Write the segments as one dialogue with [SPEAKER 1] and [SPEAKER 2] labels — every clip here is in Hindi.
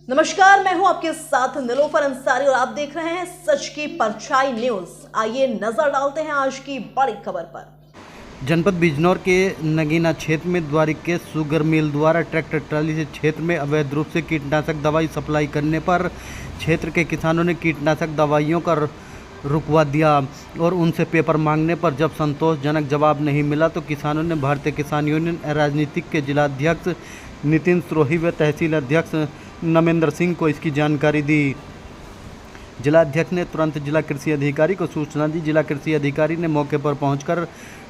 [SPEAKER 1] नमस्कार, मैं हूं आपके साथ निलोफर अंसारी और आप देख रहे हैं सच की परछाई न्यूज। आइए नजर डालते हैं आज की बड़ी खबर पर।
[SPEAKER 2] जनपद बिजनौर के नगीना क्षेत्र में द्वारिकेश शुगर मिल द्वारा ट्रैक्टर ट्राली से क्षेत्र में अवैध रूप से कीटनाशक दवाई सप्लाई करने पर क्षेत्र के किसानों ने कीटनाशक दवाइयों का रुकवा दिया और उनसे पेपर मांगने पर जब संतोषजनक जवाब नहीं मिला तो किसानों ने भारतीय किसान यूनियन राजनीतिक के जिलाध्यक्ष नितिन सिरोही व तहसील अध्यक्ष नमेंद्र सिंह को इसकी जानकारी दी। जिलाध्यक्ष ने तुरंत जिला कृषि अधिकारी को सूचना दी। जिला कृषि अधिकारी ने मौके पर पहुंचकर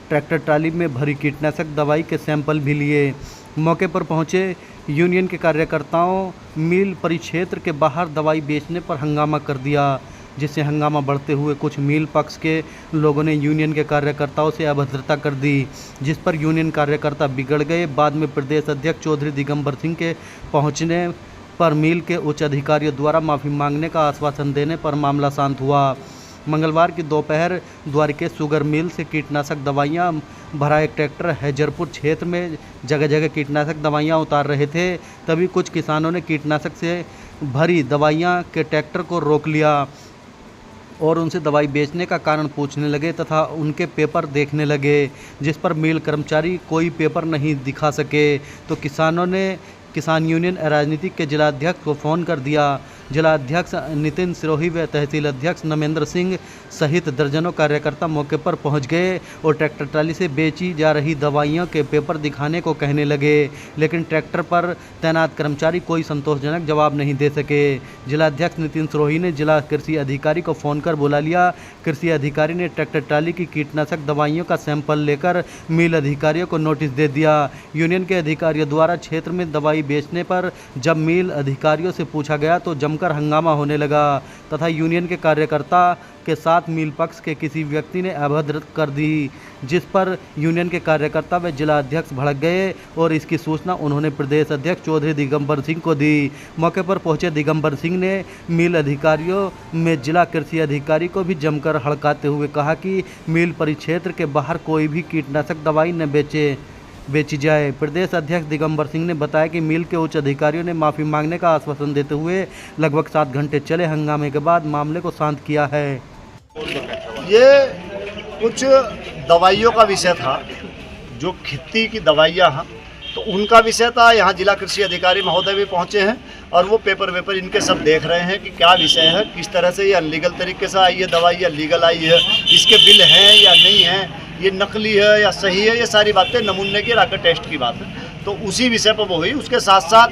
[SPEAKER 2] ट्रैक्टर ट्राली में भरी कीटनाशक दवाई के सैंपल भी लिए। मौके पर पहुंचे यूनियन के कार्यकर्ताओं मिल परिक्षेत्र के बाहर दवाई बेचने पर हंगामा कर दिया, जिससे हंगामा बढ़ते हुए कुछ मिल पक्ष के लोगों ने यूनियन के कार्यकर्ताओं से अभद्रता कर दी, जिस पर यूनियन कार्यकर्ता बिगड़ गए। बाद में प्रदेश अध्यक्ष चौधरी दिगंबर सिंह के पहुंचने पर मिल के उच्च अधिकारियों द्वारा माफ़ी मांगने का आश्वासन देने पर मामला शांत हुआ। मंगलवार की दोपहर द्वारिकेश शुगर मिल से कीटनाशक दवाइयां भरा एक ट्रैक्टर हैजरपुर क्षेत्र में जगह जगह कीटनाशक दवाइयां उतार रहे थे। तभी कुछ किसानों ने कीटनाशक से भरी दवाइयां के ट्रैक्टर को रोक लिया और उनसे दवाई बेचने का कारण पूछने लगे तथा उनके पेपर देखने लगे, जिस पर मिल कर्मचारी कोई पेपर नहीं दिखा सके तो किसानों ने किसान यूनियन राजनीतिक के जिलाध्यक्ष को फ़ोन कर दिया। जिलाध्यक्ष नितिन सिरोही व तहसील अध्यक्ष नमेंद्र सिंह सहित दर्जनों कार्यकर्ता मौके पर पहुंच गए और ट्रैक्टर ट्राली से बेची जा रही दवाइयों के पेपर दिखाने को कहने लगे, लेकिन ट्रैक्टर पर तैनात कर्मचारी कोई संतोषजनक जवाब नहीं दे सके। जिलाध्यक्ष नितिन सिरोही ने जिला कृषि अधिकारी को फ़ोन कर बुला लिया। कृषि अधिकारी ने ट्रैक्टर ट्राली की कीटनाशक दवाइयों का सैंपल लेकर मिल अधिकारियों को नोटिस दे दिया। यूनियन के अधिकारियों द्वारा क्षेत्र में दवाई बेचने पर जब मिल अधिकारियों से पूछा गया तो जमकर हंगामा होने लगा तथा यूनियन के कार्यकर्ता के साथ मिल पक्ष के किसी व्यक्ति ने अभद्र कर दी, जिस पर यूनियन के कार्यकर्ता व जिला अध्यक्ष भड़क गए और इसकी सूचना उन्होंने प्रदेश अध्यक्ष चौधरी दिगंबर सिंह को दी। मौके पर पहुंचे दिगंबर सिंह ने मिल अधिकारियों में जिला कृषि अधिकारी को भी जमकर हड़काते हुए कहा कि मिल परिक्षेत्र के बाहर कोई भी कीटनाशक दवाई न बेची जाए। प्रदेश अध्यक्ष दिगंबर सिंह ने बताया कि मिल के उच्च अधिकारियों ने माफ़ी मांगने का आश्वासन देते हुए लगभग 7 घंटे चले हंगामे के बाद मामले को शांत किया है।
[SPEAKER 3] ये कुछ दवाइयों का विषय था, जो खेती की दवाइयाँ हैं तो उनका विषय था। यहाँ जिला कृषि अधिकारी महोदय भी पहुँचे हैं और वो पेपर इनके सब देख रहे हैं कि क्या विषय है, किस तरह से ये अनलीगल तरीके से आई है दवाई या लीगल आई है, इसके बिल हैं या नहीं हैं, ये नकली है या सही है, ये सारी बातें नमूने की राकर टेस्ट की बात है। तो उसी विषय पर वो हुई। उसके साथ साथ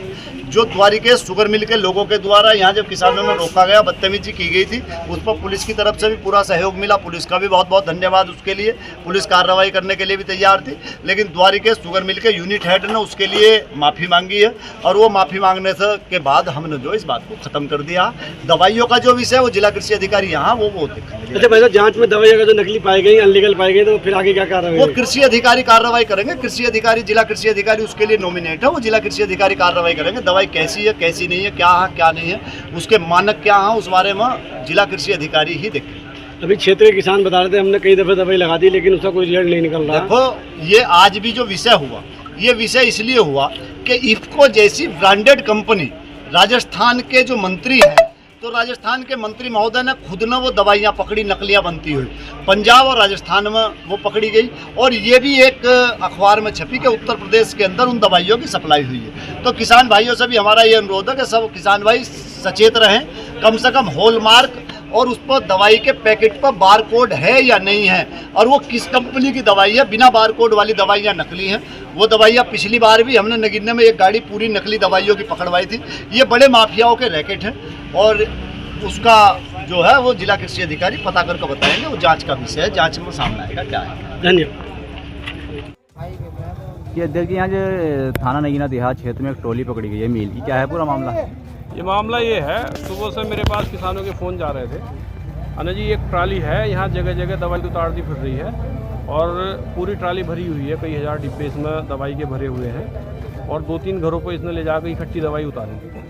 [SPEAKER 3] जो द्वारिकेश शुगर मिल के लोगों के द्वारा यहाँ जब किसानों में रोका गया, बदतमीजी की गई थी, उस पर पुलिस की तरफ से भी पूरा सहयोग मिला। पुलिस का भी बहुत बहुत धन्यवाद उसके लिए। पुलिस कार्रवाई करने के लिए भी तैयार थी, लेकिन द्वारिकेश शुगर मिल के यूनिट हेड ने उसके लिए माफ़ी मांगी है और वो माफ़ी मांगने से के बाद हमने जो इस बात को ख़त्म कर दिया। दवाइयों का जो विषय है वो जिला कृषि अधिकारी यहाँ वो देखेंगे।
[SPEAKER 4] अच्छा भाई, जाँच में दवाई अगर जो नकली पाई गई, अनलीगल पाई गई, तो फिर आगे क्या कार्रवाई?
[SPEAKER 3] वो कृषि अधिकारी कार्रवाई करेंगे। कृषि अधिकारी, जिला कृषि अधिकारी उसके लिए नॉमिनेट है, वो जिला कृषि अधिकारी कार्रवाई करेंगे। दवाई कैसी है, कैसी नहीं है, क्या है क्या नहीं है, उसके मानक क्या हैं, उस बारे में जिला कृषि अधिकारी ही देखेंगे।
[SPEAKER 4] अभी क्षेत्र के किसान बता रहे थे हमने कई दफ़े दवाई लगा दी लेकिन उसका कोई रिजल्ट नहीं निकल रहा।
[SPEAKER 3] देखो, ये आज भी जो विषय हुआ, ये विषय इसलिए हुआ कि इफ्को जैसी ब्रांडेड कंपनी, राजस्थान के जो मंत्री हैं, तो राजस्थान के मंत्री महोदय ने खुद ने वो दवाइयाँ पकड़ी, नकलियाँ बनती हुई पंजाब और राजस्थान में वो पकड़ी गई और ये भी एक अखबार में छपी कि उत्तर प्रदेश के अंदर उन दवाइयों की सप्लाई हुई है। तो किसान भाइयों से भी हमारा ये अनुरोध है कि सब किसान भाई सचेत रहें, कम से कम हॉलमार्क और उस पर दवाई के पैकेट पर बारकोड है या नहीं है और वो किस कंपनी की दवाई है। बिना बारकोड वाली दवाइयाँ नकली हैं। वो दवाइयाँ पिछली बार भी हमने नगीने में एक गाड़ी पूरी नकली दवाइयों की पकड़वाई थी। ये बड़े माफियाओं के रैकेट हैं और उसका जो है वो जिला कृषि अधिकारी पता करके बताएंगे। वो जांच का विषय है, जांच में सामने आएगा क्या है।
[SPEAKER 4] धन्यवाद।
[SPEAKER 5] ये देखिए, यहाँ जो थाना नगीना देहात क्षेत्र में एक ट्रॉली पकड़ी गई है मिल की, क्या है पूरा मामला?
[SPEAKER 6] ये मामला ये है, सुबह से मेरे पास किसानों के फ़ोन जा रहे थे, अना जी एक ट्राली है यहाँ जगह जगह दवाई उतारती फिर रही है और पूरी ट्राली भरी हुई है, कई हज़ार डिब्बे इसमें दवाई के भरे हुए हैं और 2-3 घरों पर इसने ले जाकर इकट्ठी दवाई उतारी।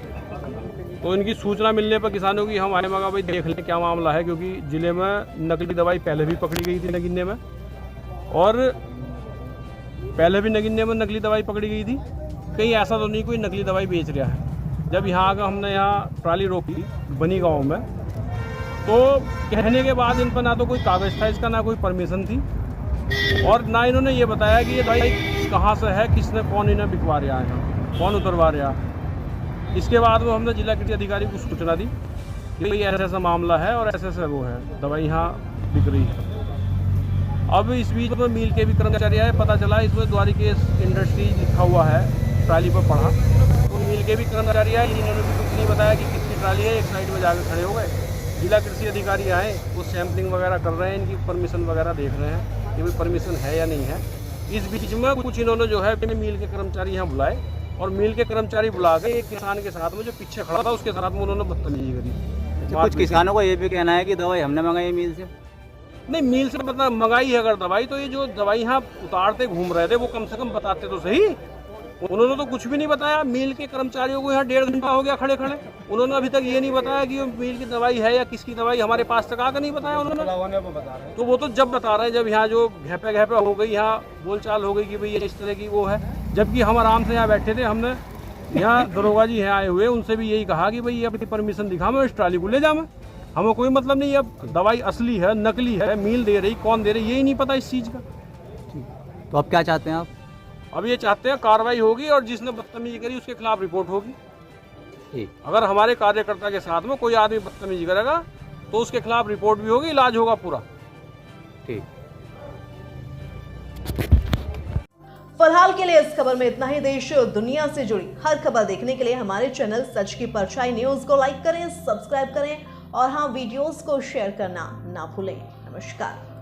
[SPEAKER 6] तो इनकी सूचना मिलने पर किसानों की हम आने मगा भाई देख लें क्या मामला है, क्योंकि ज़िले में नकली दवाई पहले भी पकड़ी गई थी नगीने में और पहले भी नगीने में नकली दवाई पकड़ी गई थी। कहीं ऐसा तो नहीं कोई नकली दवाई बेच रहा है। जब यहाँ आकर हमने यहाँ ट्राली रोकी बनी गांव में, तो कहने के बाद इन पर ना तो कोई कागज़ था इसका, ना कोई परमिशन थी, और ना इन्होंने ये बताया कि ये दवाई कहाँ से है, किसने कौन इन्हें बिकवा रहा है, कौन उतरवा रहा। इसके बाद वो हमने जिला कृषि अधिकारी को सूचना दी कि ये ऐसा मामला है और ऐसे वो है, दवाई यहाँ बिक रही है। अब इस बीच में मिल के भी कर्मचारी आए, पता चला इसमें द्वारिकेश इंडस्ट्री लिखा हुआ है, ट्राली पर पढ़ा, तो मिल के भी कर्मचारी आए, इन्होंने भी कुछ नहीं बताया कि किसकी ट्राली है, एक साइड में जाकर खड़े हो गए। जिला कृषि अधिकारी आए, वो सैम्पलिंग वगैरह कर रहे हैं, इनकी परमिशन वगैरह देख रहे हैं कि भाई परमिशन है या नहीं है। इस बीच में कुछ इन्होंने जो है मिल के कर्मचारी यहाँ बुलाए, और मिल के कर्मचारी बुला के एक किसान के साथ में जो पीछे खड़ा था उसके साथ में उन्होंने बदतमीजी करी।
[SPEAKER 5] कुछ किसानों का ये भी कहना है कि दवाई हमने मंगाई मिल से।
[SPEAKER 6] नहीं, मिल से मतलब मंगाई है अगर दवाई, तो ये जो दवाई यहाँ उतारते घूम रहे थे वो कम से कम बताते तो सही। उन्होंने तो कुछ भी नहीं बताया। मिल के कर्मचारियों को यहाँ 1.5 घंटा हो गया खड़े खड़े, उन्होंने अभी तक ये नहीं बताया कि मिल की दवाई है या किसकी दवाई, हमारे पास तक आकर नहीं बताया उन्होंने। तो वो तो जब बता रहे हैं जब यहाँ जो घेपे हो गई, यहाँ बोलचाल हो गई कि भाई ये इस तरह की वो है, जबकि हम आराम से यहाँ बैठे थे। हमने यहाँ दरोगा जी यहाँ आए हुए, उनसे भी यही कहा कि भाई ये अपनी परमिशन दिखा, मैं इस ट्राली को ले जाऊँ, हमें कोई मतलब नहीं। अब दवाई असली है नकली है, मिल दे रही कौन दे रही यही नहीं पता इस चीज़ का।
[SPEAKER 5] तो अब क्या चाहते हैं आप?
[SPEAKER 6] अब ये चाहते हैं कार्रवाई होगी और जिसने बदतमीजी करी उसके खिलाफ रिपोर्ट होगी।
[SPEAKER 5] ठीक।
[SPEAKER 6] अगर हमारे कार्यकर्ता के साथ में कोई आदमी बदतमीजी करेगा तो उसके खिलाफ रिपोर्ट भी होगी, इलाज होगा पूरा।
[SPEAKER 5] ठीक।
[SPEAKER 1] फिलहाल के लिए इस खबर में इतना ही। देश और दुनिया से जुड़ी हर खबर देखने के लिए हमारे चैनल सच की परछाई न्यूज को लाइक करें, सब्सक्राइब करें और हाँ, वीडियोस को शेयर करना ना भूलें। नमस्कार।